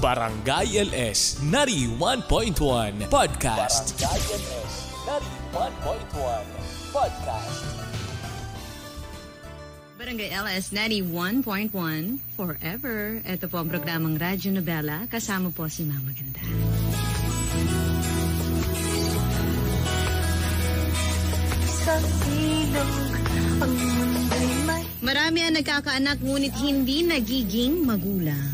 Barangay LS 91.1 Podcast. Barangay LS 91.1 Podcast. Barangay LS 91.1 Forever. Ito po ang programang Radyo Nobela. Kasama po si Mama Ganda. Sa ilog, ang mundo'y may Marami ang nagkakaanak ngunit hindi nagiging magulang.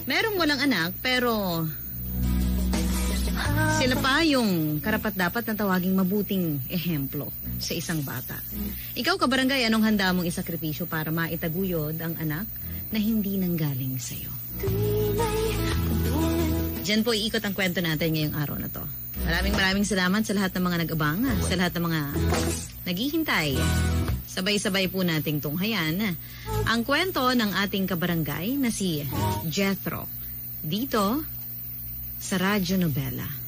Merong walang anak pero sila pa yung karapat-dapat na tawaging mabuting ehemplo sa isang bata. Ikaw, kabarangay, anong handa mong isakripisyo para maitaguyod ang anak na hindi nanggaling sa'yo? Diyan po iikot ang kwento natin ngayong araw na to. Maraming salamat sa lahat ng mga nag-abang, sa lahat ng mga naghihintay. Sabay-sabay po nating tunghayan ang kwento ng ating kabarangay na si Jethro dito sa Radyo Nobela.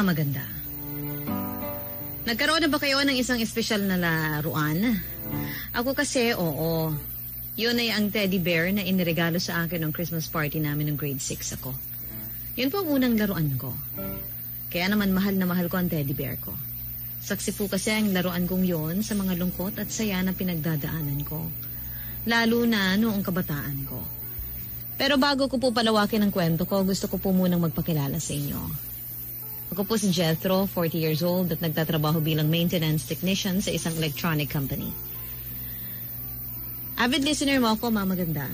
Maganda. Nagkaroon na ba kayo ng isang espesyal na laruan? Ako kasi, oo. Yun ay ang teddy bear na iniregalo sa akin ng Christmas party namin ng grade 6 ako. Yun po ang unang laruan ko. Kaya naman mahal na mahal ko ang teddy bear ko. Saksi po kasi ang laruan kong yun sa mga lungkot at saya na pinagdadaanan ko. Lalo na noong kabataan ko. Pero bago ko po palawakin ang kwento ko, gusto ko po munang magpakilala sa inyo. Ako po si Jethro, 40 years old at nagtatrabaho bilang maintenance technician sa isang electronic company. Avid listener mo ako, Mama Ganda.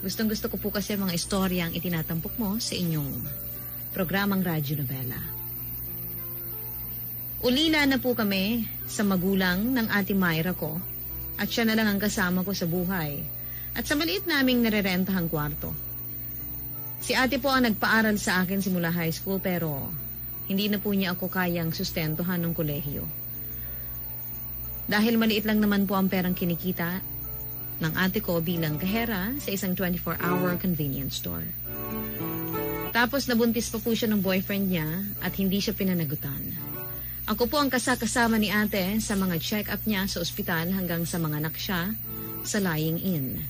Gustong-gusto ko po kasi mga istorya ang itinatampok mo sa inyong programang Radyo Nobela. Ulila na po kami sa magulang ng ate Myra ko at siya na lang ang kasama ko sa buhay at sa maliit naming nirerentahang kwarto. Si ate po ang nagpaaral sa akin simula high school pero hindi na po niya ako kayang sustentuhan ng kolehiyo. Dahil maliit lang naman po ang perang kinikita ng ate ko bilang kahera sa isang 24-hour convenience store. Tapos nabuntis pa po siya ng boyfriend niya at hindi siya pinanagutan. Ako po ang kasama ni ate sa mga check-up niya sa ospital hanggang sa mga anak siya sa lying in.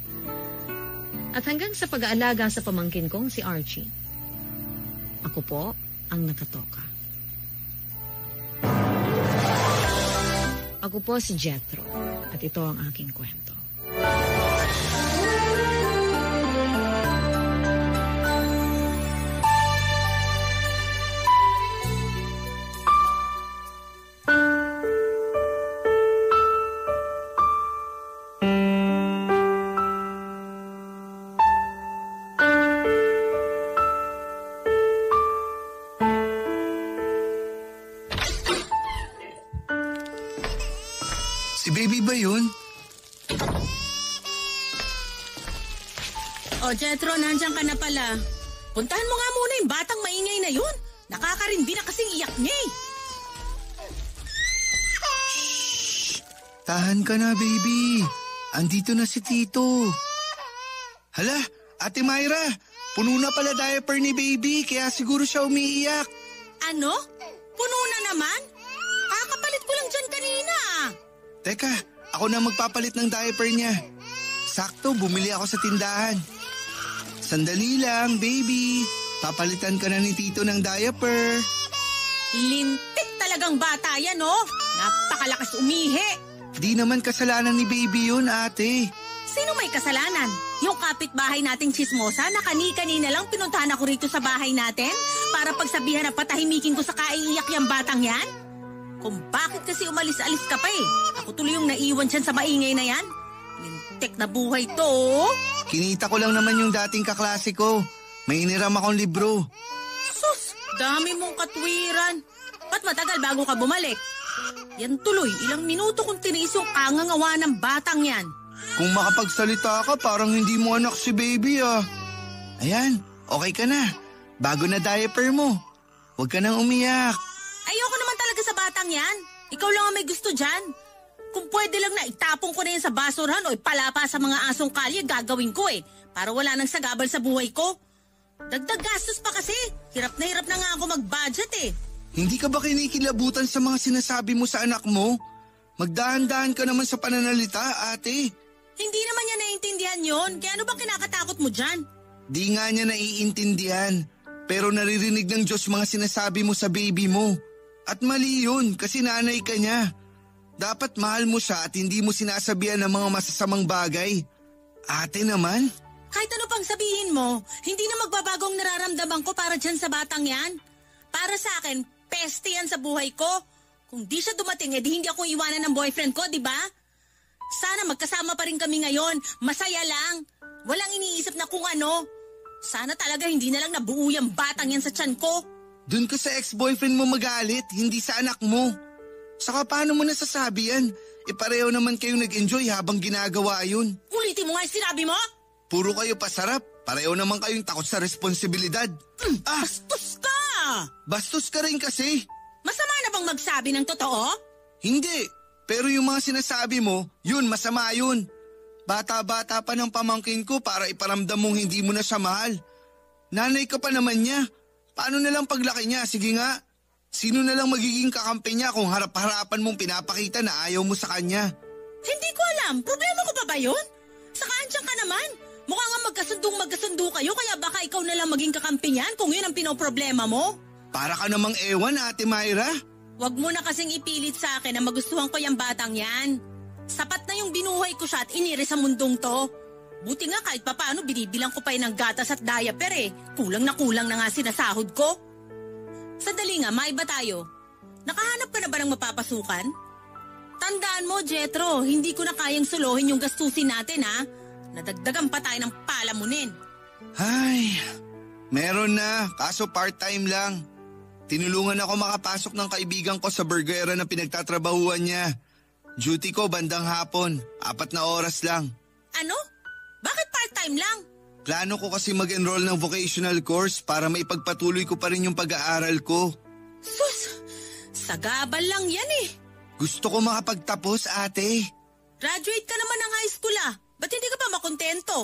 At hanggang sa pag-aalaga sa pamangkin kong si Archie. Ako po ang nakatoka. Ako po si Jethro at ito ang aking kwento. Jethro, nandiyan ka na pala. Puntahan mo nga muna yung batang maingay na yun. Nakakarindi na kasing iyak niya eh. Shhh! Tahan ka na, baby. Andito na si Tito. Hala, Ate Myra, puno na pala diaper ni baby, kaya siguro siya umiiyak. Ano? Puno na naman? Kakapalit ko lang dyan kanina. Teka, ako na magpapalit ng diaper niya. Sakto, bumili ako sa tindahan. Sandali lang, baby. Papalitan ka na ni Tito ng diaper. Lintik talagang bata yan, oh. Napakalakas umihi. Di naman kasalanan ni baby yun, ate. Sino may kasalanan? Yung kapitbahay nating chismosa na kani-kanina lang pinuntahan ako rito sa bahay natin para pagsabihan na patahimikin ko sa kaiiyak yung batang yan? Kung bakit kasi umalis-alis ka pa eh. Ako tuloy yung naiwan dyan sa maingay na yan. Lintik na buhay to, oh. Kinita ko lang naman yung dating kaklase ko. May iniram akong libro. Sus, dami mong katwiran. Ba't matagal bago ka bumalik? Yan tuloy, ilang minuto kung tiniis yung kangangawa ng batang yan. Kung makapagsalita ka, parang hindi mo anak si baby ah. Ayan, okay ka na. Bago na diaper mo. Huwag ka nang umiyak. Ayoko naman talaga sa batang yan. Ikaw lang ang may gusto dyan. Kung pwede pwede lang na itapon ko na yan sa basurahan o ipalapa sa mga asong kalye, gagawin ko eh. Para wala nang sagabal sa buhay ko. Dagdag gastos pa kasi. Hirap na nga ako mag-budget eh. Hindi ka ba kinikilabutan sa mga sinasabi mo sa anak mo? Magdahan-dahan ka naman sa pananalita, ate. Hindi naman niya naiintindihan yon. Kaya ano bang kinakatakot mo dyan? Di nga niya naiintindihan. Pero naririnig ng Diyos mga sinasabi mo sa baby mo. At mali yun kasi nanay ka niya. Dapat mahal mo siya at hindi mo sinasabihan ng mga masasamang bagay. Ate naman? Kahit ano pang sabihin mo, hindi na magbabagong nararamdaman ko para dyan sa batang yan. Para sa akin, peste yan sa buhay ko. Kung di siya dumating, edi hindi ako iwanan ng boyfriend ko, di ba? Sana magkasama pa rin kami ngayon. Masaya lang. Walang iniisip na kung ano. Sana talaga hindi na lang nabuo yung batang yan sa tiyan ko. Dun ka sa ex-boyfriend mo magalit, hindi sa anak mo. Saka paano mo nasasabi yan? Pareho naman kayo nag-enjoy habang ginagawa yun. Ulitin mo nga yung sinabi mo? Puro kayo pasarap. Pareho naman kayong takot sa responsibilidad. Bastos ka! Bastos ka rin kasi. Masama na bang magsabi ng totoo? Hindi. Pero yung mga sinasabi mo, yun, masama yun. Bata-bata pa ng pamangkin ko para iparamdam mong hindi mo na siya mahal. Nanay ka pa naman niya. Paano na lang paglaki niya? Sige nga. Sino na lang magiging kakampi niya kung harap-harapan mong pinapakita na ayaw mo sa kanya? Hindi ko alam. Problema ko pa ba yun? Saka andyan ka naman. Mukha nga magkasundo kayo kaya baka ikaw na lang maging kakampi niyan kung yun ang pinoproblema mo. Para ka namang ewan, Ate Myra. Huwag mo na kasing ipilit sa akin na magustuhan ko yung batang yan. Sapat na yung binuhay ko siya at inire sa mundong to. Buti nga kahit papaano binibilang ko pa yun ng gatas at diaper eh. Kulang na nga sinasahod ko. Sandali nga, maiba tayo. Nakahanap ka na ba ng mapapasukan? Tandaan mo, Jetro, hindi ko na kayang suluhin yung gastusin natin ha. Nadagdagan pa tayo ng palamunin. Ay, meron na, kaso part-time lang. Tinulungan ako makapasok ng kaibigan ko sa burgera na pinagtatrabahuan niya. Duty ko bandang hapon, 4 na oras lang. Ano? Bakit part-time lang? Plano ko kasi mag-enroll ng vocational course para maipagpatuloy ko pa rin yung pag-aaral ko. Sus, sagabal lang yan eh. Gusto ko makapagtapos, ate. Graduate ka naman ng high school ah. Ba't hindi ka pa makontento?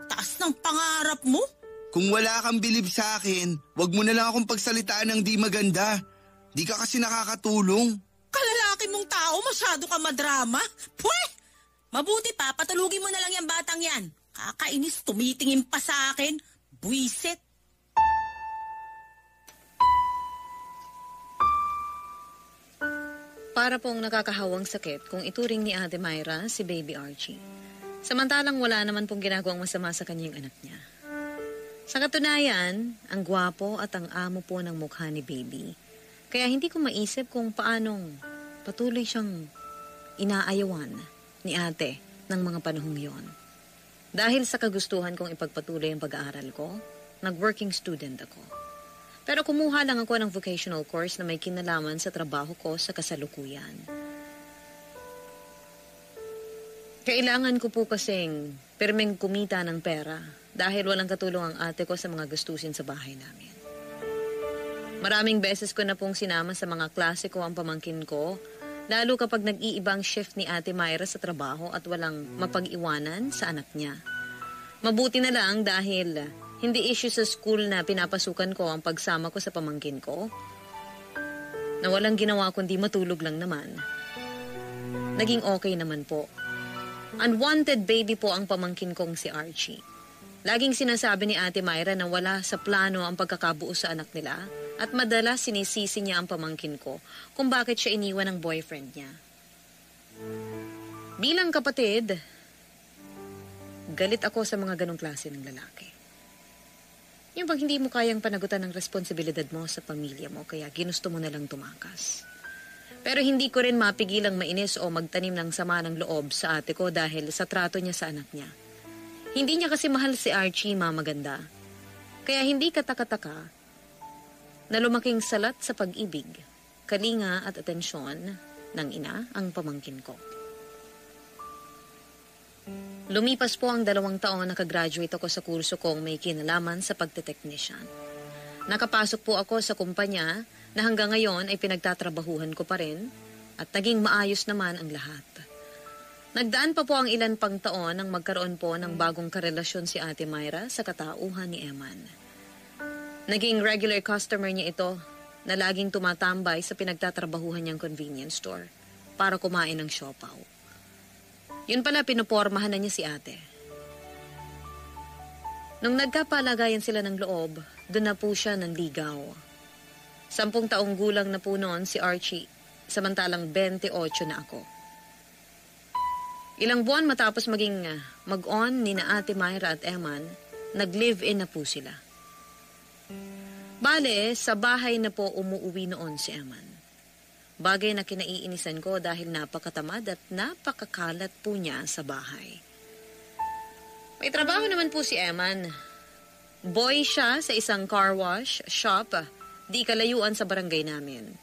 Taas ng pangarap mo. Kung wala kang bilib sa akin, wag mo na lang akong pagsalitaan ng di maganda. Di ka kasi nakakatulong. Kalalaki mong tao, masyado ka madrama. Pweh! Mabuti pa, patulugin mo na lang yung batang yan. Kakainis, tumitingin pa sa akin. Buisit. Para pong nakakahawang sakit kung ituring ni Ate Myra si Baby Archie. Samantalang wala naman pong ginagawang masama sa kanyang anak niya. Sa katunayan, ang gwapo at ang amo po ng mukha ni Baby. Kaya hindi ko maisip kung paanong patuloy siyang inaayawan ni ate ng mga panahong yon. Dahil sa kagustuhan kong ipagpatuloy ang pag-aaral ko, nag-working student ako. Pero kumuha lang ako ng vocational course na may kinalaman sa trabaho ko sa kasalukuyan. Kailangan ko po kasing pirmeng kumita ng pera dahil walang katulong ang ate ko sa mga gastusin sa bahay namin. Maraming beses ko na pong sinama sa mga klase ko ang pamangkin ko, lalo kapag nag-iibang shift ni Ate Myra sa trabaho at walang mapag-iwanan sa anak niya. Mabuti na lang dahil hindi issue sa school na pinapasukan ko ang pagsama ko sa pamangkin ko, na walang ginawa kundi matulog lang naman. Naging okay naman po. Unwanted baby po ang pamangkin kong si Archie. Laging sinasabi ni Ate Myra na wala sa plano ang pagkakabuo sa anak nila at madalas sinisisi niya ang pamangkin ko kung bakit siya iniwan ng boyfriend niya. Bilang kapatid, galit ako sa mga ganong klase ng lalaki. Yung bang hindi mo kayang panagutan ng responsibilidad mo sa pamilya mo kaya ginusto mo na lang tumakas. Pero hindi ko rin mapigilang mainis o magtanim ng sama ng loob sa ate ko dahil sa trato niya sa anak niya. Hindi niya kasi mahal si Archie, mamaganda. Kaya hindi katakataka na lumaking salat sa pag-ibig, kalinga at atensyon ng ina ang pamangkin ko. Lumipas po ang 2 taon na nakagraduate ako sa kurso kong may kinalaman sa pagte-technician. Nakapasok po ako sa kumpanya na hanggang ngayon ay pinagtatrabahuhan ko pa rin at naging maayos naman ang lahat. Nagdaan pa po ang ilan pang taon nang magkaroon po ng bagong karelasyon si Ate Myra sa katauhan ni Eman. Naging regular customer niya ito na laging tumatambay sa pinagtatrabahuhan niyang convenience store para kumain ng siopaw. Yun pala pinupormahan na niya si ate. Nung nagkapalagayan sila ng loob, doon na po siya nanligaw. 10 taong gulang na po noon si Archie, samantalang 28 na ako. Ilang buwan matapos maging mag-on ni na Ate Myra at Eman, nag-live-in na po sila. Bale, sa bahay na po umuwi noon si Eman. Bagay na kinaiinisan ko dahil napakatamad at napakakalat po niya sa bahay. May trabaho naman po si Eman. Boy siya sa isang car wash shop, di kalayuan sa barangay namin.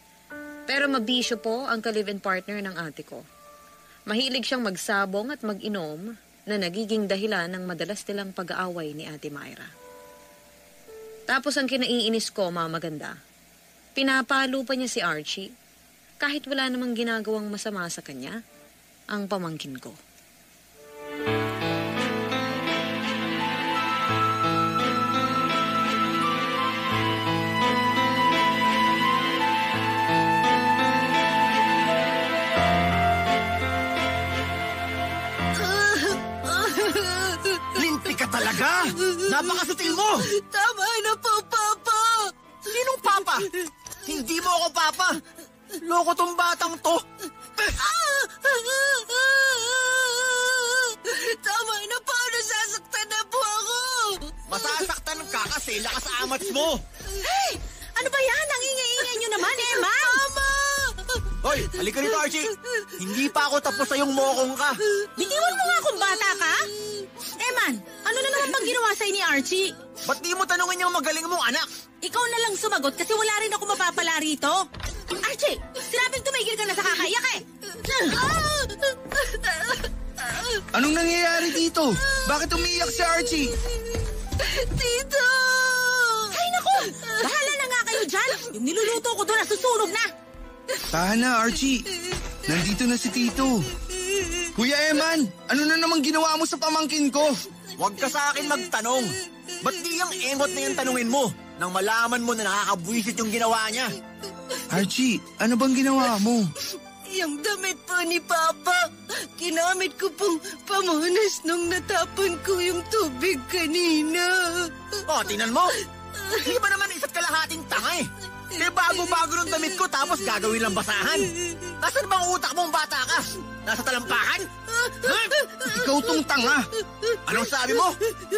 Pero mabisyo po ang ka-live-in partner ng ate ko. Mahilig siyang magsabong at mag-inom na nagiging dahilan ng madalas nilang pag-aaway ni Ate Myra. Tapos ang kinaiinis ko, Mama Ganda, pinapalo pa niya si Archie kahit wala namang ginagawang masama sa kanya, ang pamangkin ko. Talaga? Napakasutil mo! Tama na po, Papa! Sinong Papa? Hindi mo ako Papa! Loko tong batang to! Tama na po! Nasasaktan na po ako! Masasaktan ka kasi lakas amats mo! Hey! Ano ba yan? Ang ingay-ingay nyo naman, Emma! Mama! Hoy, halika rito, Archie! Hindi pa ako tapos sa yung mokong ka! Bitiwan mo nga kung bata ka! Eman, ano na naman bang ginawa sa'yo ni Archie? Ba't di mo tanungin yung magaling mong anak? Ikaw na lang sumagot kasi wala rin ako mapapala rito. Archie, sinabing tumigil ka na sa kakaiyak eh. Anong nangyayari dito? Bakit umiiyak si Archie? Tito! Ay naku! Bahala na nga kayo dyan! Yung niluluto ko doon nasusunog na! Tahan na, Archie. Nandito na si Tito. Kuya Eman, ano na naman ginawa mo sa pamangkin ko? Huwag ka sa akin magtanong. Ba't di yung engot na yung tanungin mo nang malaman mo na nakakabwisit yung ginawa niya? Archie, ano bang ginawa mo? Yung damit po ni Papa, kinamit ko pong pamunas nung natapon ko yung tubig kanina. O, tingnan mo. Hindi ba naman isa't kalahating tanga eh? Eh, bago-bago ng damit ko tapos gagawin lang basahan. Nasaan bang utak mong bata ka? Nasa talampakan? Ikaw tong tanga. Anong sabi mo?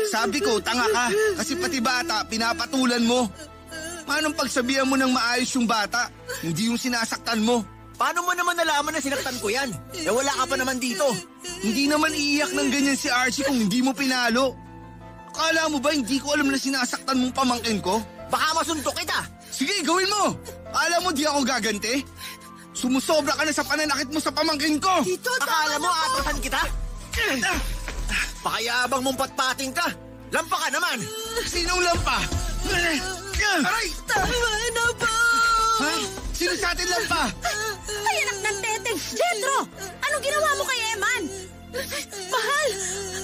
Sabi ko, tanga ka. Kasi pati bata, pinapatulan mo. Manong pagsabihan mo ng maayos yung bata, hindi yung sinasaktan mo. Paano mo naman nalaman na sinaktan ko yan? Eh, wala ka pa naman dito. Hindi naman iiyak ng ganyan si Archie kung hindi mo pinalo. Akala mo ba hindi ko alam na sinasaktan mong pamangkin ko? Baka masuntok kita. Sige, gawin mo! Alam mo di ako gaganti? Sumusobra ka na sa pananakit mo sa pamangkin ko! Tito, Akala mo atrasan kita? Pakayabang mong patpating ka. Lampa ka naman. Sinong lampa? Aray! Tama na po! Ha? Sino sa atin lampa? Ay, anak ng teteng! Jethro! Anong ginawa mo kay Eman? Mahal!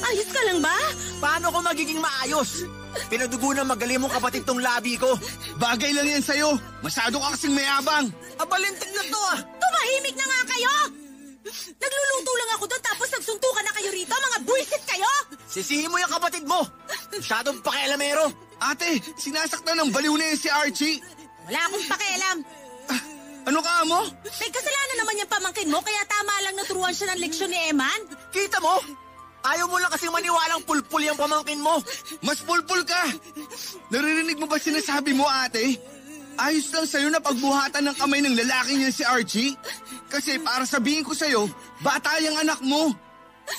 Ayos ka lang ba? Paano ko magiging maayos? Pinadugo ng magaling mong kapatid tong labi ko. Bagay lang yan sa'yo. Masyado ka kasing mayabang. Abalintik na to ah. Tumahimik na nga kayo! Nagluluto lang ako doon tapos nagsuntukan na kayo rito, mga buwisit kayo! Sisihin mo yung kapatid mo. Masyadong pakialamero. Ate, sinasaktan ng baliw na yan si Archie. Wala akong pakialam. Ano ka mo? May kasalanan naman yung pamangkin mo kaya tama lang naturuan siya ng leksyon ni Eman. Kita mo? Ayaw mo lang kasi maniwalang pulpul yung pamangkin mo. Mas pulpul ka. Naririnig mo ba sinasabi mo, ate? Ayos lang sa'yo na pagbuhatan ng kamay ng lalaki niya si Archie. Kasi para sabihin ko sa'yo, bata yung anak mo.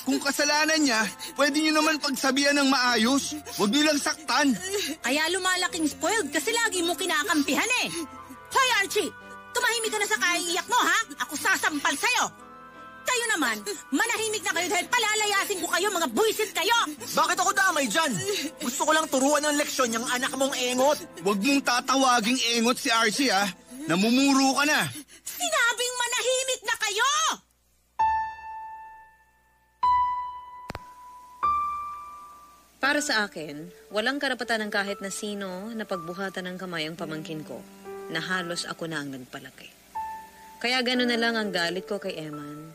Kung kasalanan niya, pwede niyo naman pagsabihan ng maayos. Huwag niyo lang saktan. Kaya lumalaking spoiled kasi lagi mo kinakampihan eh. Hoy Archie, tumahimik ka na sa kaiiyak mo ha? Ako sasampal sa'yo. Kayo naman, manahimik na kayo dahil palalayasin ko kayo, mga buwisit kayo! Bakit ako damay dyan? Gusto ko lang turuan ng leksyon yung anak mong engot. Huwag mong tatawaging engot si Archie, ha? Namumuro ka na. Sinabing manahimik na kayo! Para sa akin, walang karapatan ng kahit na sino na pagbuhatan ng kamay ang pamangkin ko na halos ako na ang nagpalaki. Kaya gano'n na lang ang galit ko kay Eman.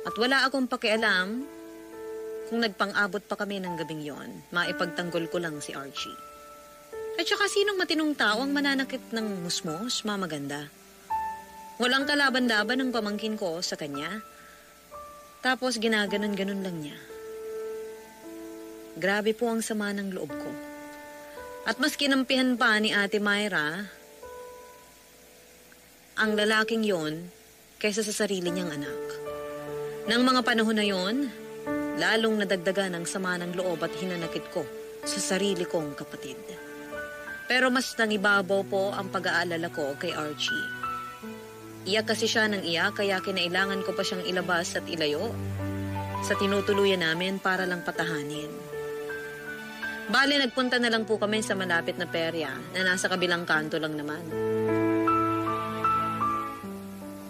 At wala akong pakialam kung nagpang-abot pa kami ng gabing yon, maipagtanggol ko lang si Archie. At saka sinong matinong tao ang mananakit ng musmos, mamaganda? Walang kalaban-laban ng pamangkin ko sa kanya. Tapos ginaganon-ganon lang niya. Grabe po ang sama ng loob ko. At mas kinampihan pa ni Ate Myra ang lalaking yon kaysa sa sarili niyang anak. Nang mga panahon na yon, lalong nadagdagan ang sama ng loob at hinanakit ko sa sarili kong kapatid. Pero mas nangibabaw po ang pag-aalala ko kay Archie. Iyak kasi siya ng iyak kaya kinailangan ko pa siyang ilabas at ilayo sa tinutuluyan namin para lang patahanin. Bale, nagpunta na lang po kami sa malapit na perya na nasa kabilang kanto lang naman.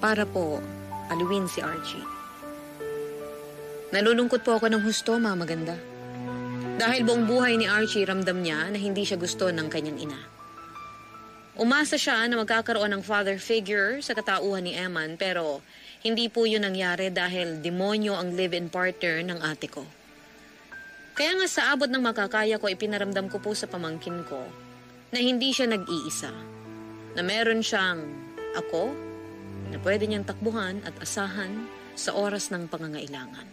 Para po, aluin si Archie. Nalulungkot po ako ng husto, mamaganda. Dahil buong buhay ni Archie, ramdam niya na hindi siya gusto ng kanyang ina. Umasa siya na magkakaroon ng father figure sa katauhan ni Eman, pero hindi po yun nangyari dahil demonyo ang live-in partner ng ate ko. Kaya nga sa abot ng makakaya ko, ipinaramdam ko po sa pamangkin ko na hindi siya nag-iisa. Na meron siyang ako na pwede niyang takbuhan at asahan sa oras ng pangangailangan.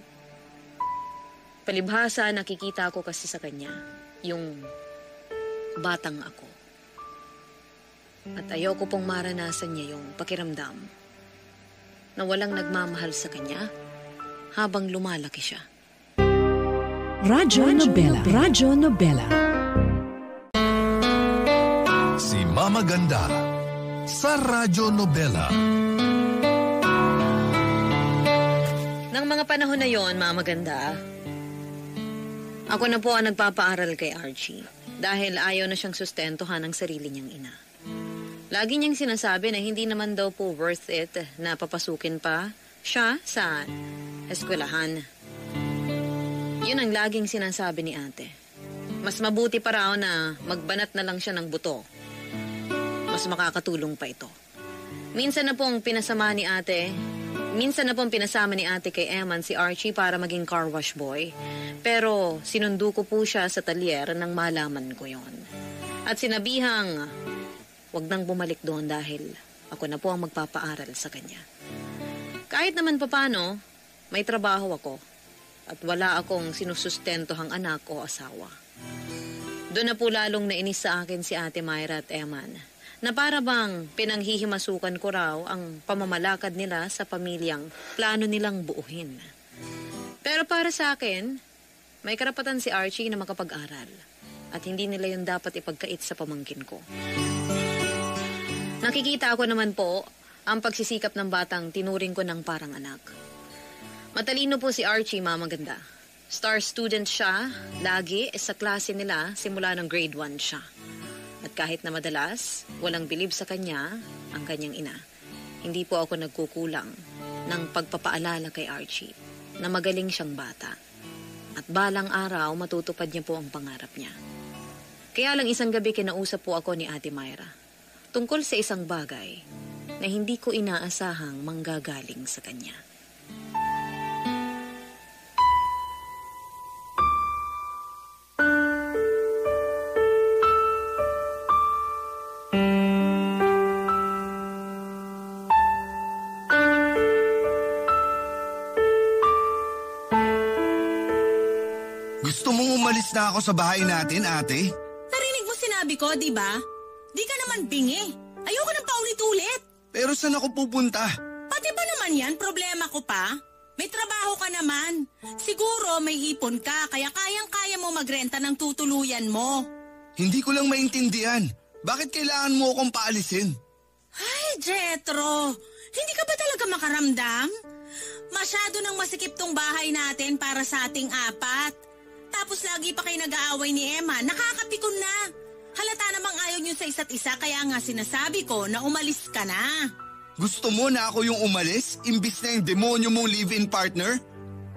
Palibhasa, nakikita ko kasi sa kanya yung batang ako. At ayoko pong maranasan niya yung pakiramdam na walang nagmamahal sa kanya habang lumalaki siya. Radyo Nobela. Si Mama Ganda sa Radyo Nobela. Nang mga panahon na yon, Mama Ganda, ako na po ang nagpapaaral kay Archie dahil ayaw na siyang sustentuhan ng sarili niyang ina. Lagi niyang sinasabi na hindi naman daw po worth it na papasukin pa siya sa eskwelahan. Yun ang laging sinasabi ni ate. Mas mabuti pa raw na magbanat na lang siya ng buto. Mas makakatulong pa ito. Minsan na pong pinasama ni ate kay Eman si Archie para maging car wash boy. Pero sinundo ko po siya sa talyer nang malaman ko yon. At sinabihang, wag nang bumalik doon dahil ako na po ang magpapaaral sa kanya. Kahit naman papano, may trabaho ako. At wala akong sinusustentohang anak o asawa. Doon na po lalong nainis sa akin si Ate Myra at Eman, na para bang pinanghihimasukan ko raw ang pamamalakad nila sa pamilyang plano nilang buuhin. Pero para sa akin, may karapatan si Archie na makapag-aral at hindi nila yun dapat ipagkait sa pamangkin ko. Nakikita ako naman po ang pagsisikap ng batang tinuring ko ng parang anak. Matalino po si Archie, Mama Ganda. Star student siya, lagi sa klase nila simula ng grade 1 siya. At kahit na madalas, walang bilib sa kanya ang kanyang ina. Hindi po ako nagkukulang ng pagpapaalala kay Archie na magaling siyang bata. At balang araw, matutupad niya po ang pangarap niya. Kaya lang isang gabi kinausap po ako ni Ate Myra tungkol sa isang bagay na hindi ko inaasahang manggagaling sa kanya. Gusto mong umalis na ako sa bahay natin, ate? Narinig mo sinabi ko, di ba? Di ka naman bingi. Ayoko nang paulit-ulit. Pero saan ako pupunta? Pati ba naman yan, problema ko pa? May trabaho ka naman. Siguro may ipon ka, kaya kayang-kaya mo magrenta ng tutuluyan mo. Hindi ko lang maintindihan. Bakit kailangan mo akong paalisin? Ay, Jetro. Hindi ka ba talaga makaramdam? Masyado nang masikip tong bahay natin para sa ating apat. Tapos lagi pa kayo nag-aaway ni Emma. Nakakapikon na. Halata namang ayaw niyo sa isa't isa, kaya nga sinasabi ko na umalis ka na. Gusto mo na ako yung umalis, imbis na yung demonyo mong live-in partner?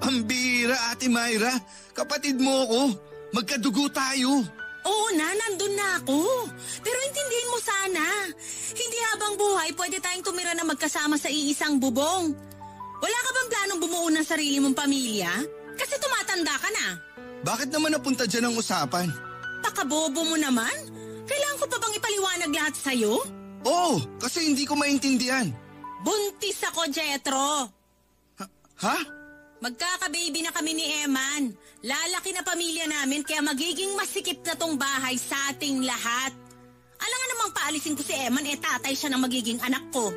Ang bihira, Ate Myra. Kapatid mo ako. Magkadugo tayo. Oo na, nandun na ako. Pero intindihin mo sana. Hindi habang buhay pwede tayong tumira na magkasama sa iisang bubong. Wala ka bang planong bumuo ng sarili mong pamilya? Kasi tumatanda ka na. Bakit naman napunta dyan ang usapan? Pakabobo mo naman. Kailangan ko pa bang ipaliwanag lahat sa'yo? Oo, kasi hindi ko maintindihan. Buntis ako, Jetro. Ha? Magkaka-baby na kami ni Eman. Lalaki na pamilya namin kaya magiging masikip na tong bahay sa ating lahat. Alam nga namang paalisin ko si Eman, tatay siya ng magiging anak ko.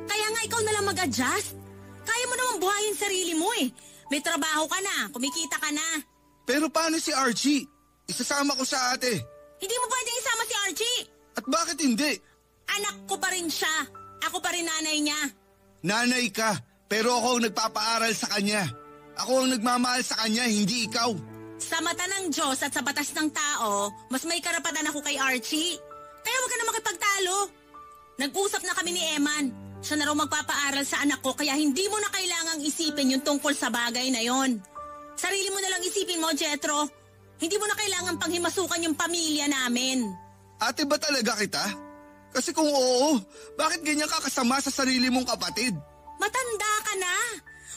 Kaya nga ikaw na lang mag-adjust. Kaya mo namang buhayin sarili mo eh. May trabaho ka na, kumikita ka na. Pero paano si Archie? Isasama ko sa ate. Hindi mo pwedeng isama si Archie. At bakit hindi? Anak ko pa rin siya. Ako pa rin nanay niya. Nanay ka, pero ako ang nagpapaaral sa kanya. Ako ang nagmamahal sa kanya, hindi ikaw. Sa mata ng Diyos at sa batas ng tao, mas may karapatan ako kay Archie. Kaya huwag ka na makipagtalo. Nag-usap na kami ni Eman. Siya na raw magpapaaral sa anak ko kaya hindi mo na kailangang isipin yung tungkol sa bagay na yon. Sarili mo na lang isipin mo, Jetro. Hindi mo na kailangan panghimasukan yung pamilya namin. Ate ba talaga kita? Kasi kung oo, bakit ganyan ka kasama sa sarili mong kapatid? Matanda ka na.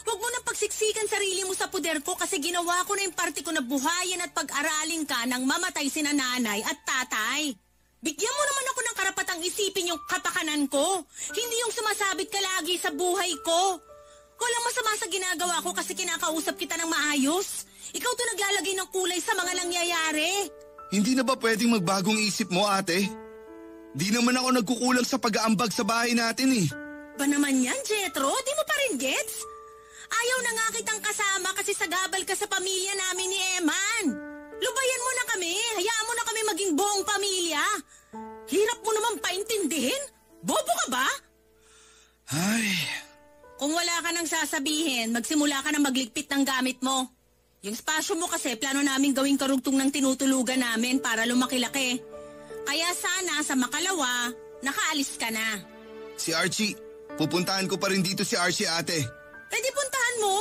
Huwag mo na pagsiksikan sarili mo sa puder ko kasi ginawa ko na yung parte ko na buhayin at pag-aralin ka nang mamatay sina nanay at tatay. Bigyan mo naman ako ng karapatang isipin yung kapakanan ko. Hindi yung sumasabit ka lagi sa buhay ko. Walang masama sa ginagawa ko kasi kinakausap kita ng maayos. Ikaw to naglalagay ng kulay sa mga nangyayari. Hindi na ba pwedeng magbagong isip mo, ate? Di naman ako nagkukulang sa pag-aambag sa bahay natin eh. Ba naman yan, Jetro? Di mo pa rin gets? Ayaw na nga kitang kasama kasi sagabal ka sa pamilya namin ni Eman. Lubayan mo na kami. Hayaan mo na kami maging buong pamilya. Hirap mo naman paintindihin. Bobo ka ba? Ay... Kung wala ka nang sasabihin, magsimula ka na magligpit ng gamit mo. Yung spasyo mo kasi plano namin gawing karugtong ng tinutulugan namin para lumaki-laki. Kaya sana sa makalawa, nakaalis ka na. Si Archie, pupuntahan ko pa rin dito si Archie, ate. Pwede puntahan mo.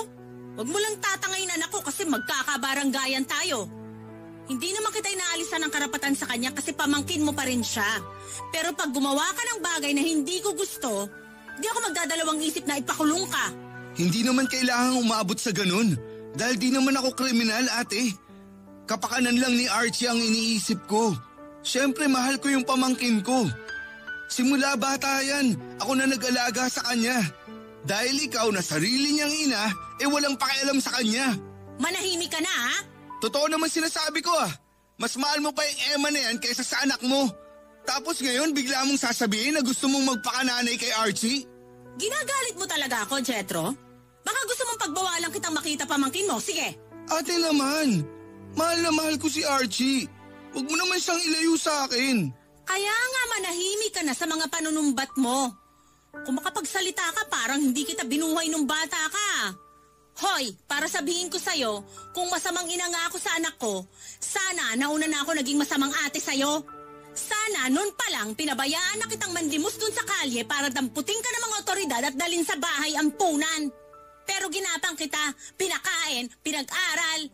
Huwag mo lang tatangayin anak ko kasi magkakabaranggayan tayo. Hindi naman kita inaalisan ng karapatan sa kanya kasi pamangkin mo pa rin siya. Pero pag gumawa ka ng bagay na hindi ko gusto, di ako magdadalawang isip na ipakulong ka. Hindi naman kailangang umabot sa ganun. Dahil di naman ako kriminal, ate. Kapakanan lang ni Archie ang iniisip ko. Siyempre, mahal ko yung pamangkin ko. Simula bata yan, ako na nag-alaga sa kanya. Dahil ikaw na sarili niyang ina, walang pakialam sa kanya. Manahimik ka na, ha? Totoo naman sinasabi ko, ah. Mas mahal mo pa yung Emma na yan kaysa sa anak mo. Tapos ngayon, bigla mong sasabihin na gusto mong magpakananay kay Archie? Ginagalit mo talaga ako, Jetro? Baka gusto mong pagbawalan kitang makita pamangkin mo. Sige. Ate naman, mahal na mahal ko si Archie. Huwag mo naman siyang ilayo sa akin. Kaya nga manahimik ka na sa mga panunumbat mo. Kung makapagsalita ka, parang hindi kita binuhay nung bata ka. Hoy, para sabihin ko sa'yo, kung masamang ina nga ako sa anak ko, sana nauna na ako naging masamang ate sa'yo. Sana noon pa lang pinabayaan na kitang manlimos dun sa kalye para damputin ka ng mga otoridad at dalhin sa bahay ang punan. Pero ginapang kita, pinakain, pinag-aral.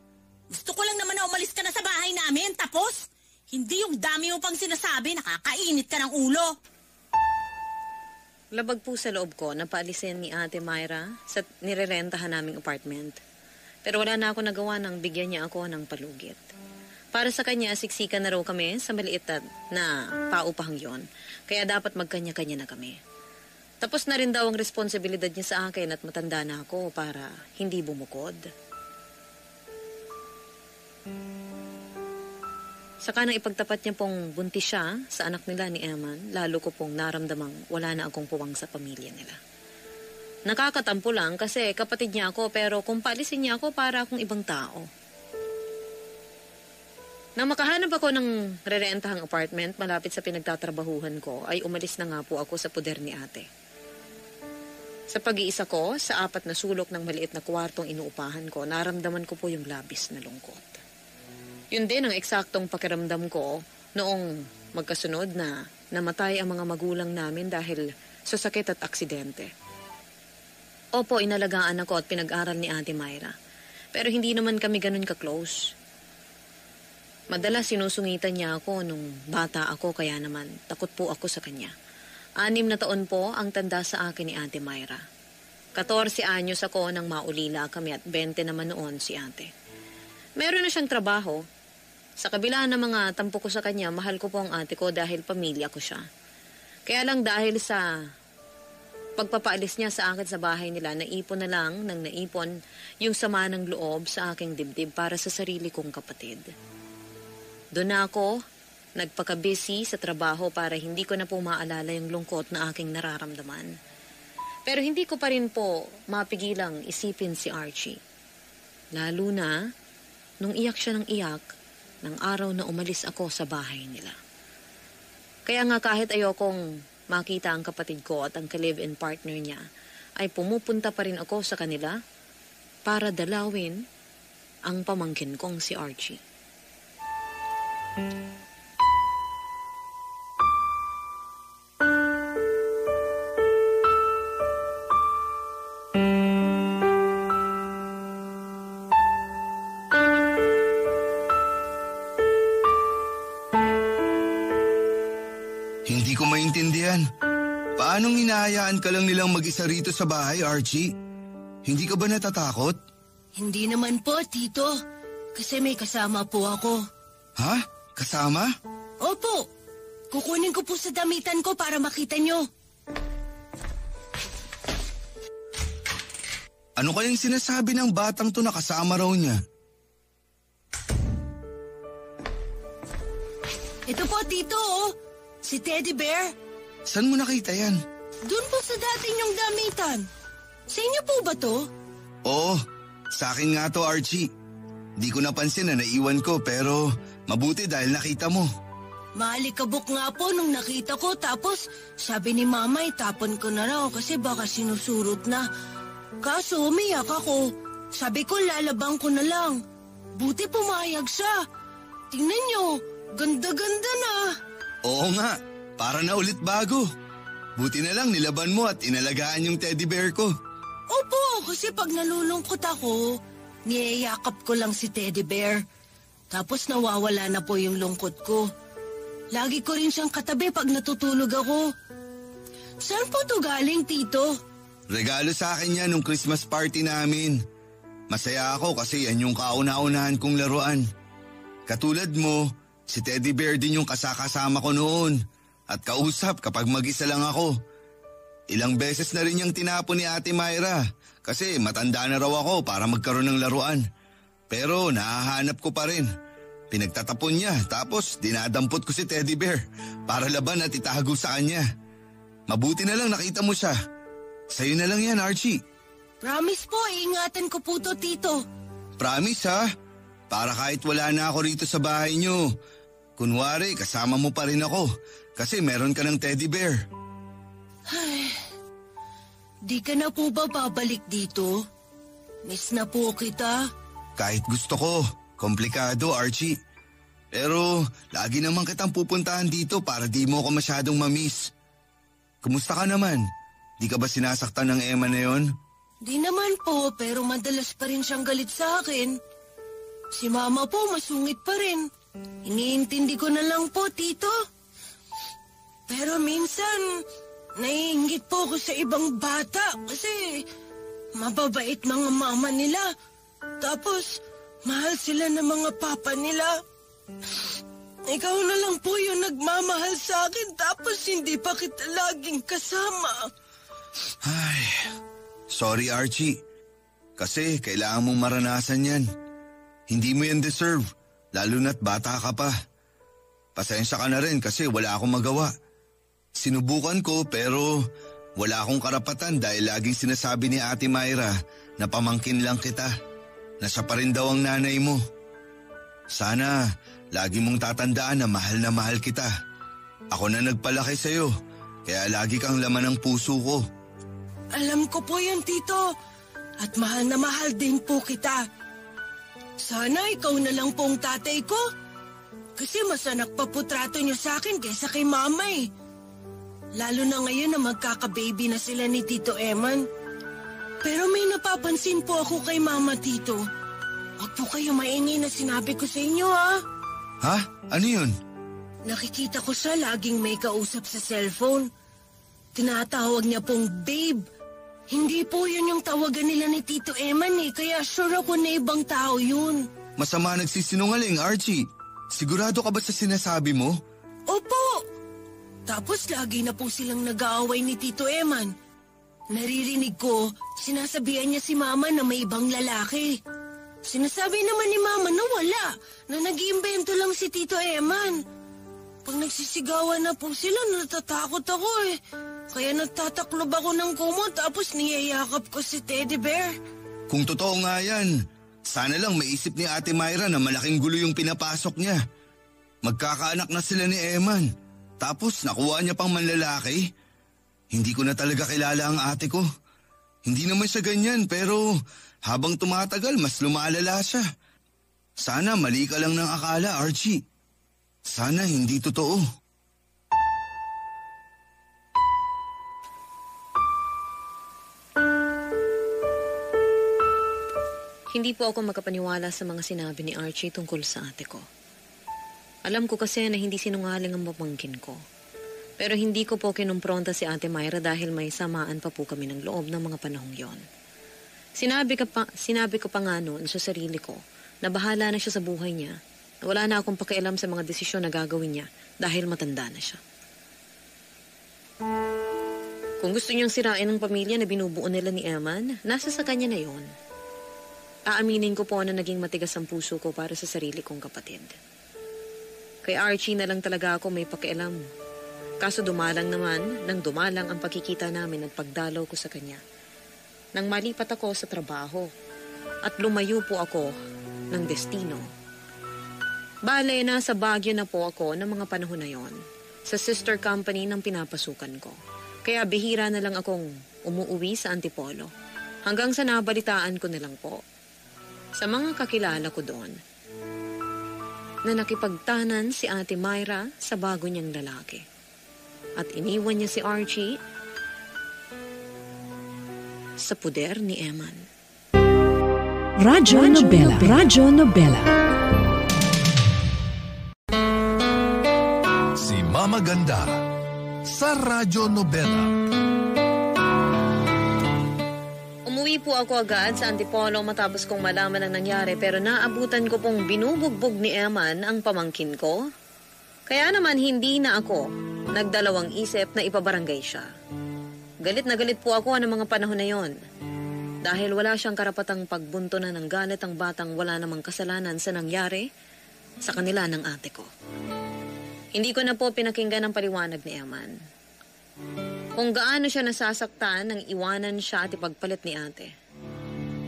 Gusto ko lang naman na umalis ka na sa bahay namin, tapos hindi yung dami mo pang sinasabi, nakakainit ka ng ulo. Labag po sa loob ko na paalisin ni Ate Myra sa nirerentahan naming apartment. Pero wala na ako nagawa nang bigyan niya ako ng palugit. Para sa kanya, siksikan na raw kami sa maliit na paupahang yon. Kaya dapat magkanya-kanya na kami. Tapos na rin daw ang responsibilidad niya sa akin at matanda na ako para hindi bumukod. Saka nang ipagtapat niya pong buntis siya sa anak nila ni Eman, lalo ko pong naramdamang wala na akong puwang sa pamilya nila. Nakakatampo lang kasi kapatid niya ako pero kung paalisin niya ako para akong ibang tao. Nang makahanap ako ng rerentahang apartment malapit sa pinagtatrabahuhan ko, ay umalis na nga po ako sa puder ni ate. Sa pag-iisa ko, sa 4 na sulok ng maliit na kwartong inuupahan ko, naramdaman ko po yung labis na lungkot. Yun din ang eksaktong pakiramdam ko noong magkasunod na namatay ang mga magulang namin dahil sa sakit at aksidente. Opo, inalagaan ako at pinag-aral ni Ate Myra. Pero hindi naman kami ganun ka-close. Madalas sinusungitan niya ako nung bata ako, kaya naman takot po ako sa kanya. 6 na taon po ang tanda sa akin ni Ate Myra. 14 anyos ako nang maulila kami at 20 naman noon si ate. Meron na siyang trabaho. Sa kabila ng mga tampo ko sa kanya, mahal ko po ang ate ko dahil pamilya ko siya. Kaya lang dahil sa pagpapaalis niya sa akin sa bahay nila, naipon na lang ng naipon yung sama ng loob sa aking dibdib para sa sarili kong kapatid. Doon na ako nagpaka-busy sa trabaho para hindi ko na po maalala yung lungkot na aking nararamdaman. Pero hindi ko pa rin po mapigilang isipin si Archie. Lalo na nung iyak siya ng iyak ng araw na umalis ako sa bahay nila. Kaya nga kahit ayokong makita ang kapatid ko at ang ka-live-in partner niya, ay pumupunta pa rin ako sa kanila para dalawin ang pamangkin kong si Archie. Hindi ko maintindihan. Paanong hinahayaan ka lang nilang mag-isa rito sa bahay, Archie? Hindi ka ba natatakot? Hindi naman po, Tito. Kasi may kasama po ako. Ha? Kasama? Opo. Kukunin ko po sa damitan ko para makita nyo. Ano kayang sinasabi ng batang to na kasama raw niya? Ito po, Tito, oh. Si Teddy Bear. Saan mo nakita yan? Doon po sa dati niyong damitan. Sa inyo po ba to? Oo, sa akin nga to, Archie. Di ko napansin na naiwan ko pero mabuti dahil nakita mo. Maalikabok nga po nung nakita ko, tapos sabi ni Mama itapon ko na raw kasi baka sinusurot na. Kaso umiyak ako. Sabi ko lalabang ko na lang. Buti pumayag siya. Tingnan niyo, ganda-ganda na. Oo nga, para na ulit bago. Buti na lang nilaban mo at inalagaan yung teddy bear ko. Opo, kasi pag nalulungkot ako, niyayakap ko lang si Teddy Bear. Tapos nawawala na po yung lungkot ko. Lagi ko rin siyang katabi pag natutulog ako. Saan po to galing, Tito? Regalo sa akin yan nung Christmas party namin. Masaya ako kasi yan yung kauna-unahan kong laruan. Katulad mo, si Teddy Bear din yung kasakasama ko noon. At kausap kapag mag-isa lang ako. Ilang beses na rin yung tinapon ni Ate Myra kasi matanda na raw ako para magkaroon ng laruan. Pero nahahanap ko pa rin. Pinagtatapon niya tapos dinadampot ko si Teddy Bear para laban at itago sa kanya. Mabuti na lang nakita mo siya. Sa'yo na lang yan, Archie. Promise po, iingatan ko po to, Tito. Promise ha? Para kahit wala na ako rito sa bahay niyo. Kunwari, kasama mo pa rin ako kasi meron ka ng Teddy Bear. Ay, di ka na po ba babalik dito? Miss na po kita. Kahit gusto ko, komplikado, Archie. Pero lagi naman kitang pupuntahan dito para di mo ako masyadong mamiss. Kumusta ka naman? Di ka ba sinasaktan ng Emma na yon? Di naman po, pero madalas pa rin siyang galit sa akin. Si Mama po masungit pa rin. Iniintindi ko na lang po, Tito. Pero minsan, naiinggit po ako sa ibang bata kasi mababait mga mama nila. Tapos, mahal sila ng mga papa nila. Ikaw na lang po yung nagmamahal sa akin tapos hindi pa kita laging kasama. Ay, sorry Archie. Kasi kailangan mong maranasan yan. Hindi mo yan deserve, lalo na't bata ka pa. Pasensya ka na rin kasi wala akong magawa. Sinubukan ko pero wala akong karapatan dahil laging sinasabi ni Ate Myra na pamangkin lang kita. Na siya pa rin daw ang nanay mo. Sana lagi mong tatandaan na mahal kita. Ako na nagpalaki sa'yo, kaya lagi kang laman ng puso ko. Alam ko po yan, Tito. At mahal na mahal din po kita. Sana ikaw na lang pong tatay ko. Kasi mas anak pa po trato niyo sa akin kaysa kay Mama eh. Lalo na ngayon na magkaka-baby na sila ni Tito Eman. Pero may napapansin po ako kay Mama, Tito. Huwag po kayo maingay na sinabi ko sa inyo, ha? Ha? Ano yun? Nakikita ko siya laging may kausap sa cellphone. Tinatawag niya pong babe. Hindi po yun yung tawagan nila ni Tito Eman kaya sure ako na ibang tao yun. Masama nagsisinungaling, Archie. Sigurado ka ba sa sinasabi mo? Opo! Tapos lagi na po silang nag-aaway ni Tito Eman. Naririnig ko, sinasabihan niya si Mama na may ibang lalaki. Sinasabi naman ni Mama na wala, na nag-iimbento lang si Tito Eman. Pag nagsisigawan na po sila, natatakot ako Kaya nagtataklob ako ng kumot tapos niyayakap ko si Teddy Bear. Kung totoo nga yan, sana lang maisip ni Ate Myra na malaking gulo yung pinapasok niya. Magkakaanak na sila ni Eman. Tapos nakuha niya pang manlalaki. Hindi ko na talaga kilala ang ate ko. Hindi naman siya ganyan pero habang tumatagal mas lumalala siya. Sana mali ka lang ng akala, Archie. Sana hindi totoo. Hindi po ako makapaniwala sa mga sinabi ni Archie tungkol sa ate ko. Alam ko kasi na hindi sinungaling ang pamangkin ko. Pero hindi ko po kinumpronta si Ate Myra dahil may samaan pa po kami ng loob ng mga panahong yon. Sinabi ko pa nga noon sa sarili ko na bahala na siya sa buhay niya. Wala na akong pakialam sa mga desisyon na gagawin niya dahil matanda na siya. Kung gusto niyang sirain ang pamilya na binubuo nila ni Eman, nasa sa kanya na yon. Aaminin ko po na naging matigas ang puso ko para sa sarili kong kapatid. Kay Archie na lang talaga ako may pakialam. Kaso dumalang ang pagkikita namin at pagdalaw ko sa kanya. Nang malipat ako sa trabaho at lumayo po ako ng destino. Bale, nasa Baguio na po ako ng mga panahon na yon, sa sister company ng pinapasukan ko. Kaya bihira na lang akong umuwi sa Antipolo. Hanggang sa nabalitaan ko na lang po sa mga kakilala ko doon na nakipagtanan si Ate Myra sa bago niyang lalaki. At iniwan niya si Archie sa puder ni Eman. Radyo Nobela. Radyo Nobela. Si Mama Ganda sa Radyo Nobela. Umuwi po ako agad sa Antipolo matapos kong malaman ang nangyari pero naabutan ko pong binubugbog ni Eman ang pamangkin ko. Kaya naman hindi na ako nagdalawang isip na ipabarangay siya. Galit na galit po ako ng mga panahon na yon. Dahil wala siyang karapatang pagbuntunan ng galit ang batang wala namang kasalanan sa nangyari sa kanila ng ate ko. Hindi ko na po pinakinggan ang paliwanag ni Eman. Kung gaano siya nasasaktan nang iwanan siya at ipagpalit ni ate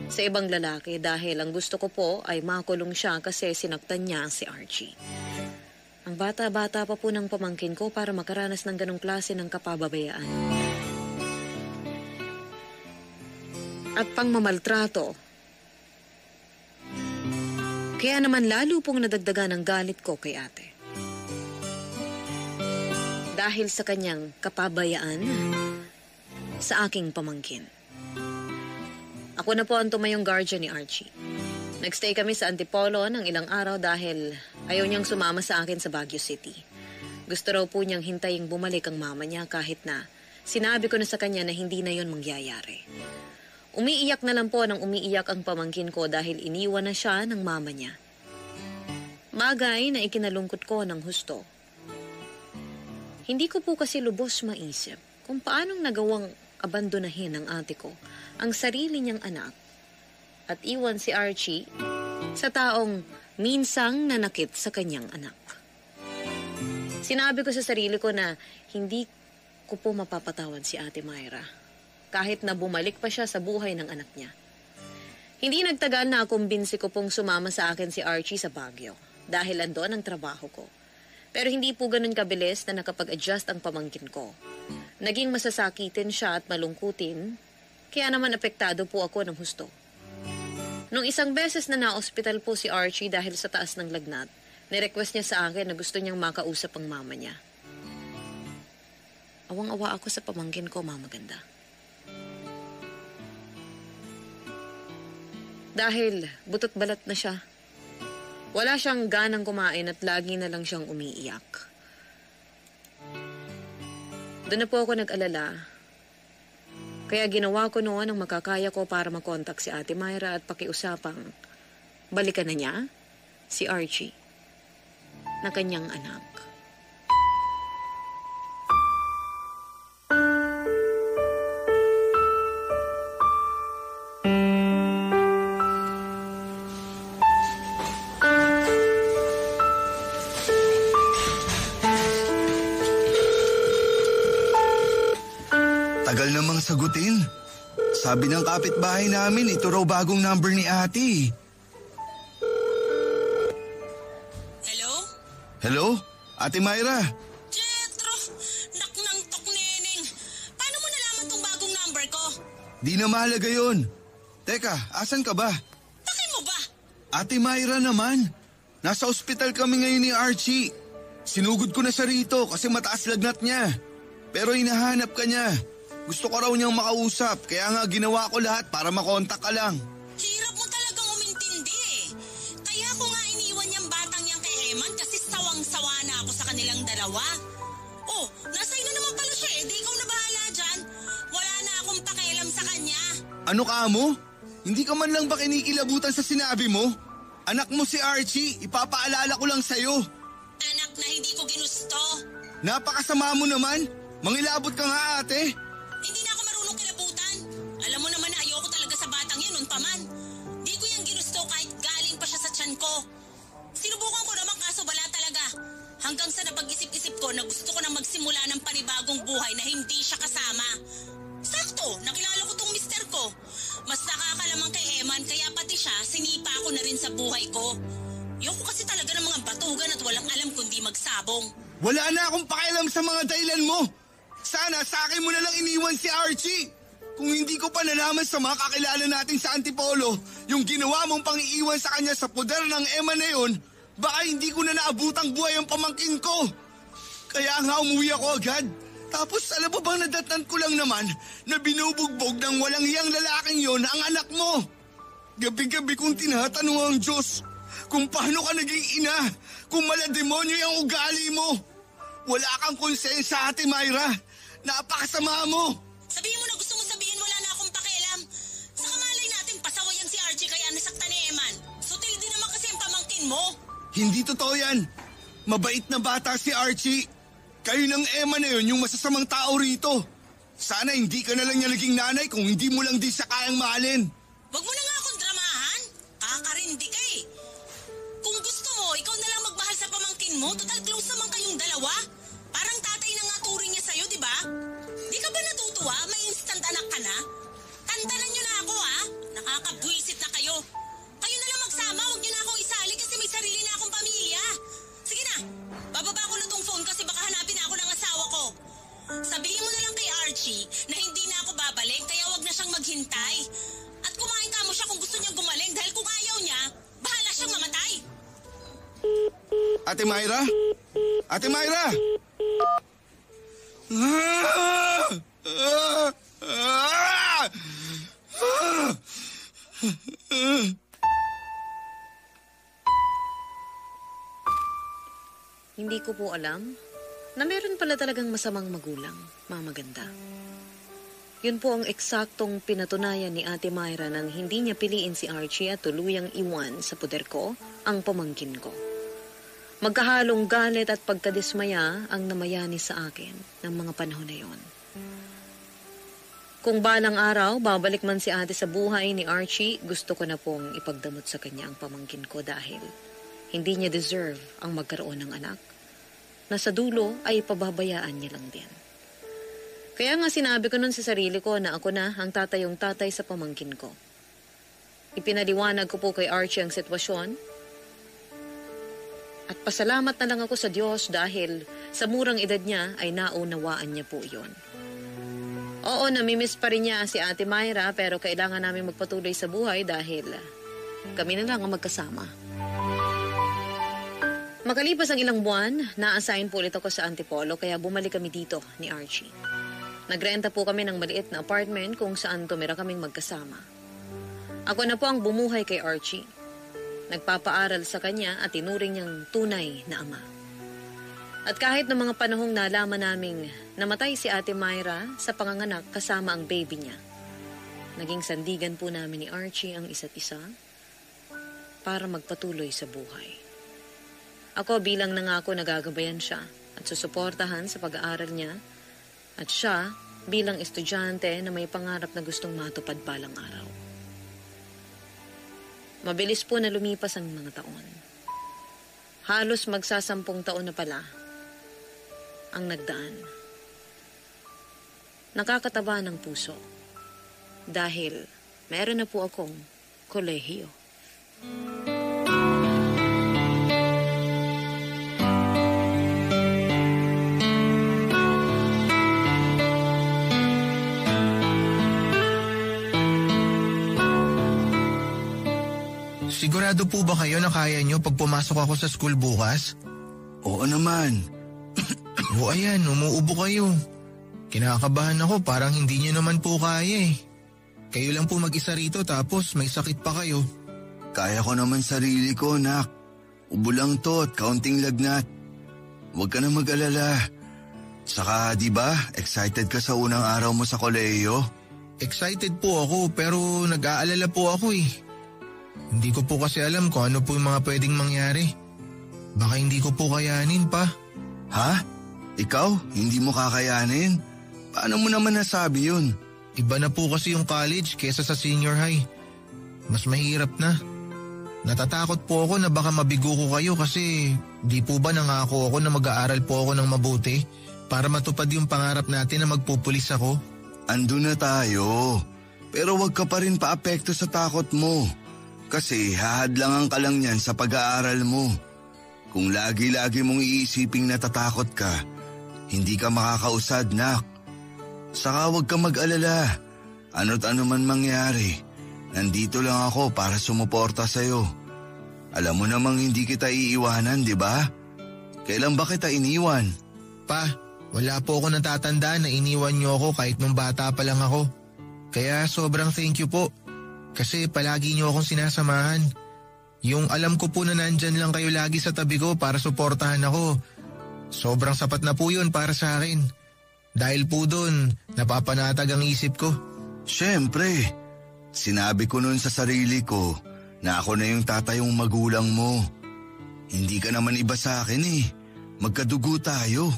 sa ibang lalaki dahil ang gusto ko po ay makulong siya kasi sinaktan niya si Archie. Ang bata-bata pa po ng pamangkin ko para makaranas ng ganong klase ng kapababayaan. At pangmamaltrato. Kaya naman lalo pong nadagdagan ang galit ko kay ate. Dahil sa kanyang kapabayaan sa aking pamangkin. Ako na po ang tumayong guardian ni Archie. Nagstay kami sa Antipolo ng ilang araw dahil ayaw niyang sumama sa akin sa Baguio City. Gusto raw po niyang hintayin bumalik ang mama niya kahit na sinabi ko na sa kanya na hindi na yon mangyayari. Umiiyak na lang po nang umiiyak ang pamangkin ko dahil iniwan na siya ng mama niya. Bagay na ikinalungkot ko ng husto. Hindi ko po kasi lubos maisip kung paanong nagawang abandonahin ng ate ko ang sarili niyang anak at iwan si Archie sa taong minsang nanakit sa kanyang anak. Sinabi ko sa sarili ko na hindi ko po mapapatawad si Ate Myra kahit na bumalik pa siya sa buhay ng anak niya. Hindi nagtagal na kumbinsi ko pong sumama sa akin si Archie sa Baguio dahil andon ang trabaho ko. Pero hindi po ganun kabilis na nakapag-adjust ang pamangkin ko. Naging masasakitin siya at malungkutin, kaya naman apektado po ako ng husto. Nung isang beses na na-hospital po si Archie dahil sa taas ng lagnat, nirequest niya sa akin na gusto niyang makausap ang mama niya. Awang-awa ako sa pamangkin ko, Mama Ganda. Dahil butot balat na siya. Wala siyang ganang kumain at lagi na lang siyang umiiyak. Doon na po ako nag-alala. Kaya ginawa ko noon ang makakaya ko para makontak si Ate Myra at pakiusapang balikan na niya si Archie na kanyang anak. Tagal namang sagutin. Sabi ng kapitbahay namin, ito raw bagong number ni ate. Hello? Hello? Ate Myra? Jetro! Naknang tok, neneng. Paano mo nalaman tong bagong number ko? Di na mahalaga yun. Teka, asan ka ba? Bakit mo ba? Ate Myra naman. Nasa ospital kami ngayon ni Archie. Sinugod ko na siya rito kasi mataas lagnat niya. Pero hinahanap ka niya. Gusto ko raw niyang makausap, kaya nga ginawa ko lahat para makontak ka lang. Hirap mo talagang umintindi eh. Kaya ko nga iniwan niyang batang yang kay Eman kasi sawang-sawa na ako sa kanilang dalawa. Oh, nasa na naman pala siya eh. Di ikaw na bahala dyan. Wala na akong pakialam sa kanya. Ano ka mo? Hindi ka man lang ba kinikilabutan sa sinabi mo? Anak mo si Archie, ipapaalala ko lang sa'yo. Anak na hindi ko ginusto. Napakasama mo naman. Mangilabot ka nga ate. Hindi na ako marunong kilabutan. Alam mo naman na ayoko talaga sa batang yan nun paman. Di ko yung ginusto kahit galing pa siya sa tiyan ko. Sinubukan ko naman kaso wala talaga. Hanggang sa napag-isip-isip ko na gusto ko na magsimula ng panibagong buhay na hindi siya kasama. Sakto, nakilala ko tong mister ko. Mas nakakalamang kay Eman kaya pati siya sinipa ko na rin sa buhay ko. Ayoko kasi talaga ng mga batugan at walang alam kundi magsabong. Wala na akong pakialam sa mga dahilan mo. Sana sa akin mo na lang iniwan si Archie. Kung hindi ko pa nalaman sa mga kakilala natin sa Antipolo, yung ginawa mong pang-iiwan sa kanya sa poder ng Emma na yun, baka hindi ko na naabutang buhay ang pamangkin ko. Kaya nga umuwi ako agad. Tapos alam mo bang nadatnan ko lang naman na binubugbog ng walang hiyang lalaking yon ang anak mo. Gabi-gabi kong tinatanong ang Diyos kung paano ka naging ina, kung malademonyo yung ugali mo. Wala kang konsensya, Ate Myra. Napakasama mo. Sabihin mo na gusto mo sabihin, wala na akong pakialam. Sa kamalay natin, pasawayan si Archie kaya nasaktan ni Eman. Sutil din naman kasi ang pamangkin mo. Hindi totoo yan. Mabait na bata si Archie. Kayo ng Emma na yun yung masasamang tao rito. Sana hindi ka na lang niya naging nanay kung hindi mo lang din siya kayang mahalin. Wag mo na nga akong dramahan. Kakarindi ka eh. Kung gusto mo, ikaw na lang magmahal sa pamangkin mo. Total close naman kayong dalawa. Parang tatay na nga turing niya sa'yo, di ba? Di ka ba natutuwa? May instant anak ka na? Tantanan niyo na ako ha. Nakakabwisit na kayo. Kayo na lang magsama. Huwag niyo na akong isali kasi may sarili na akong pamilya. Sige na. Bababa ko na tong phone kasi baka hanapin ako ng asawa ko. Sabihin mo na lang kay Archie na hindi na ako babalik kaya wag na siyang maghintay. At kumain ka mo siya kung gusto niyang gumaling dahil kung ayaw niya, bahala siyang mamatay. Ate Myra? Ate Myra! Hindi ko po alam na meron pala talagang masamang magulang, mamaganda. Yun po ang eksaktong pinatunayan ni Ate Myra nang hindi niya piliin si Archie at tuluyang iwan sa poder ko ang pamangkin ko. Magkahalong galit at pagkadismaya ang namayani sa akin ng mga panahon na yon. Kung balang araw, babalik man si ate sa buhay ni Archie, gusto ko na pong ipagdamot sa kanya ang pamangkin ko dahil hindi niya deserve ang magkaroon ng anak na sa dulo ay pababayaan niya lang din. Kaya nga sinabi ko nun sa sarili ko na ako na ang tatayong tatay sa pamangkin ko. Ipinaliwanag ko po kay Archie ang sitwasyon at pasalamat na lang ako sa Diyos dahil sa murang edad niya ay naunawaan niya po iyon. Oo, namimiss pa rin niya si Ate Myra pero kailangan namin magpatuloy sa buhay dahil kami na lang ang magkasama. Makalipas ang ilang buwan, na-assign po ulit ako sa Antipolo kaya bumalik kami dito ni Archie. Nagrenta po kami ng maliit na apartment kung saan tumira kaming magkasama. Ako na po ang bumuhay kay Archie. nagpapaaral sa kanya at tinuring niyang tunay na ama. At kahit na mga panahong nalaman naming namatay si Ate Myra sa panganganak kasama ang baby niya, naging sandigan po namin ni Archie ang isa't isa para magpatuloy sa buhay. Ako bilang nangako nagagabayan siya at susuportahan sa pag-aaral niya, at siya bilang estudyante na may pangarap na gustong matupad balang araw. Mabilis po na lumipas ang mga taon. Halos magsasampung taon na pala ang nagdaan. Nakakataba ng puso dahil meron na po akong kolehiyo. Sigurado po ba kayo na kaya nyo pag pumasok ako sa school bukas? Oo naman. O ayan, umuubo kayo. Kinakabahan ako, parang hindi nyo naman po kaya eh. Kayo lang po mag-isa rito tapos may sakit pa kayo. Kaya ko naman sarili ko, nak. Ubo lang to at kaunting lagnat. Huwag ka na mag-alala. Saka, di ba, excited ka sa unang araw mo sa kolehiyo? Excited po ako pero nag-aalala po ako eh. Hindi ko po kasi alam kung ano po yung mga pwedeng mangyari. Baka hindi ko po kayanin pa. Ha? Ikaw? Hindi mo kakayanin? Paano mo naman nasabi yun? Iba na po kasi yung college kesa sa senior high. Mas mahirap na. Natatakot po ako na baka mabigo ko kayo kasi di po ba nangako ako na mag-aaral po ako ng mabuti para matupad yung pangarap natin na magpupulis ako? Andun na tayo. Pero wag ka pa rin paapekto sa takot mo. Kasi hahadlangan ka lang yan sa pag-aaral mo. Kung lagi-lagi mong iisiping natatakot ka, hindi ka makakausad, nak. Saka huwag ka mag-alala. Ano't ano man mangyari, nandito lang ako para sumuporta sa'yo. Alam mo namang hindi kita iiwanan, di ba? Kailan ba kita iniwan? Pa, wala po ako natatandaan na iniwan niyo ako kahit nung bata pa lang ako. Kaya sobrang thank you po. Kasi palagi niyo akong sinasamahan. Yung alam ko po na nandyan lang kayo lagi sa tabi ko para suportahan ako. Sobrang sapat na po yun para sa akin. Dahil po doon, napapanatag ang isip ko. Siyempre, sinabi ko noon sa sarili ko na ako na yung tatayong magulang mo. Hindi ka naman iba sa akin eh. Magkadugo tayo.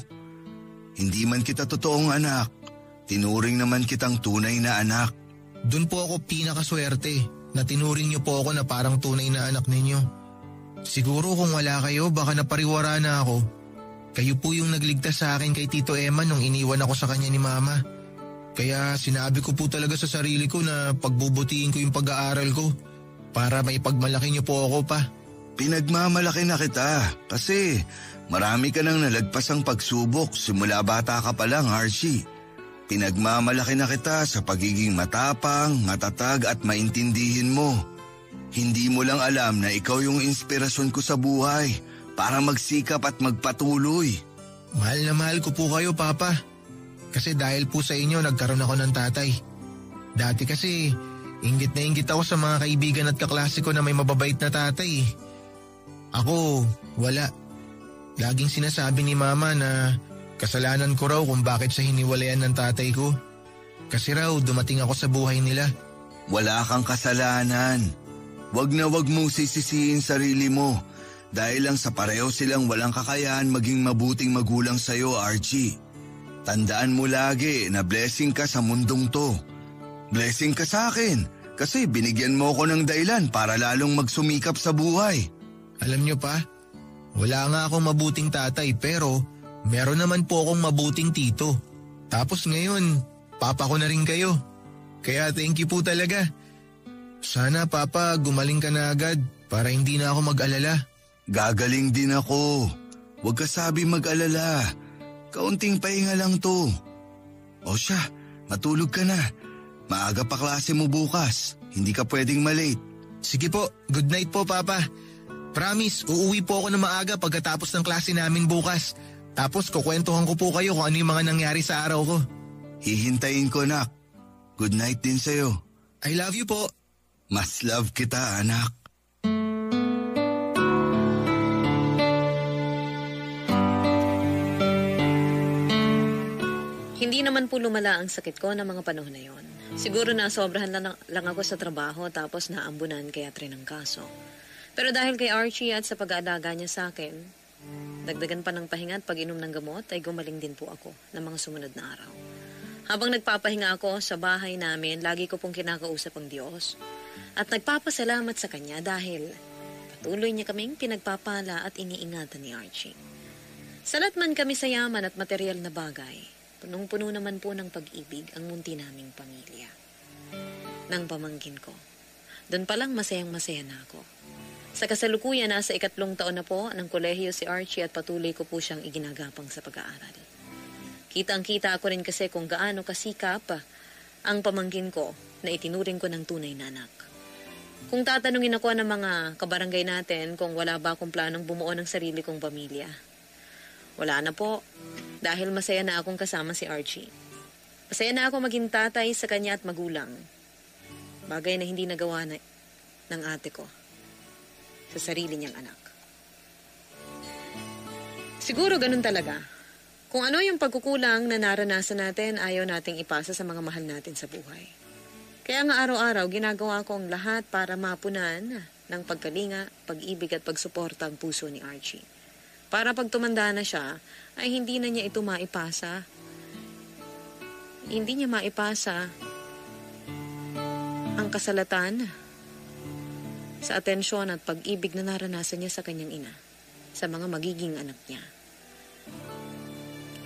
Hindi man kita totoong anak, tinuring naman kitang tunay na anak. Doon po ako pinakaswerte na tinuring niyo po ako na parang tunay na anak ninyo. Siguro kung wala kayo, baka napariwara na ako. Kayo po yung nagligtas sa akin kay Tito Emma nung iniwan ako sa kanya ni Mama. Kaya sinabi ko po talaga sa sarili ko na pagbubutihin ko yung pag-aaral ko para may pagmalaki niyo po ako pa. Pinagmamalaki na kita kasi marami ka nang nalagpasang pagsubok simula bata ka pa lang, Archie. Pinagmamalaki na kita sa pagiging matapang, matatag at maintindihin mo. Hindi mo lang alam na ikaw yung inspirasyon ko sa buhay para magsikap at magpatuloy. Mahal na mahal ko po kayo, Papa. Kasi dahil po sa inyo nagkaroon ako ng tatay. Dati kasi inggit na inggit ako sa mga kaibigan at kaklase ko na may mababait na tatay. Ako, wala. Laging sinasabi ni Mama na kasalanan ko raw kung bakit siya hiniwalayan ng tatay ko. Kasi raw dumating ako sa buhay nila. Wala kang kasalanan. Wag na wag mong sisisihin sarili mo dahil lang sa pareho silang walang kakayahan maging mabuting magulang sa'yo, Archie. Tandaan mo lagi na blessing ka sa mundong to. Blessing ka sa akin kasi binigyan mo ako ng dahilan para lalong magsumikap sa buhay. Alam niyo pa, wala nga akong mabuting tatay pero meron naman po akong mabuting tito. Tapos ngayon, papa ko na rin kayo. Kaya thank you po talaga. Sana Papa gumaling ka na agad para hindi na ako mag-alala. Gagaling din ako. Huwag ka sabi mag-alala. Kaunting pahinga lang to. O siya, matulog ka na. Maaga pa klase mo bukas. Hindi ka pwedeng malate. Sige po, good night po Papa. Promise, uuwi po ako na maaga pagkatapos ng klase namin bukas. Tapos kukwentuhan ko po kayo kung ano yung mga nangyari sa araw ko. Hihintayin ko, nak. Good night din sa'yo. I love you po. Mas love kita, anak. Hindi naman po lumala ang sakit ko ng mga panahon na yon. Siguro na sobrahan lang ako sa trabaho tapos naambunan kaya trinangkaso. Pero dahil kay Archie at sa pag-aalaga niya sa akin, dagdagan pa ng pahinga at pag-inom ng gamot ay gumaling din po ako ng mga sumunod na araw. Habang nagpapahinga ako sa bahay namin, lagi ko pong kinakausap ang Diyos. At nagpapasalamat sa Kanya dahil patuloy niya kaming pinagpapala at iniingatan ni Archie. Salat man kami sa yaman at material na bagay, punong-puno naman po ng pag-ibig ang munti naming pamilya. Nang pamangkin ko, doon palang masayang-masaya na ako. Sa kasalukuyan, nasa 3 taon na po ng kolehiyo si Archie at patuloy ko po siyang iginagapang sa pag-aaral. Kitang-kita ako rin kasi kung gaano kasikap ang pamangkin ko na itinuring ko ng tunay na anak. Kung tatanungin ako ng mga kabarangay natin kung wala ba akong planong bumuo ng sarili kong pamilya, wala na po dahil masaya na akong kasama si Archie. Masaya na ako maging tatay sa kanya at magulang. Bagay na hindi nagawa ng ate ko sa sarili niyang anak. Siguro ganun talaga. Kung ano yung pagkukulang na naranasan natin, ayaw nating ipasa sa mga mahal natin sa buhay. Kaya nga araw-araw, ginagawa ko ang lahat para mapunan ng pagkalinga, pag-ibig at pagsuporta ang puso ni Archie. Para pag tumanda na siya, ay hindi na niya ito maipasa. Hindi niya maipasa ang kasalatan sa atensyon at pag-ibig na naranasan niya sa kanyang ina, sa mga magiging anak niya.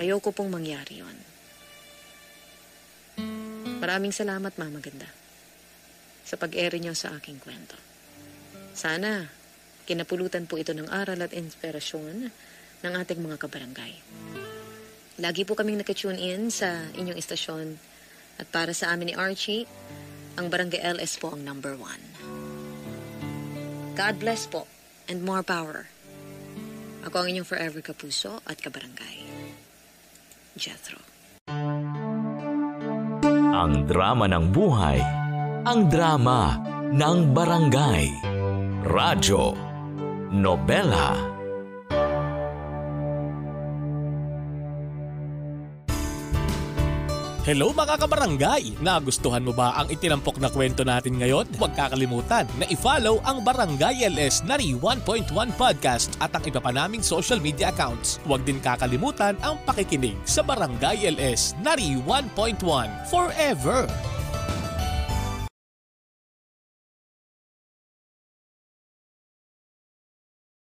Ayoko pong mangyari yon. Maraming salamat, Mama Ganda, sa pag-ere niyo sa aking kwento. Sana, kinapulutan po ito ng aral at inspirasyon ng ating mga kabarangay. Lagi po kaming nakatune in sa inyong istasyon at para sa amin ni Archie, ang Barangay LS po ang number 1. God bless po and more power. Ako ang inyong forever kapuso at kabarangay. Jethro. Ang drama ng buhay, ang drama ng barangay. Radyo Nobela. Hello mga kabarangay! Nagustuhan mo ba ang itinampok na kwento natin ngayon? Huwag kakalimutan na i-follow ang Barangay LS Nari 1.1 Podcast at ang iba pa naming social media accounts. Huwag din kakalimutan ang pakikinig sa Barangay LS Nari 1.1 Forever!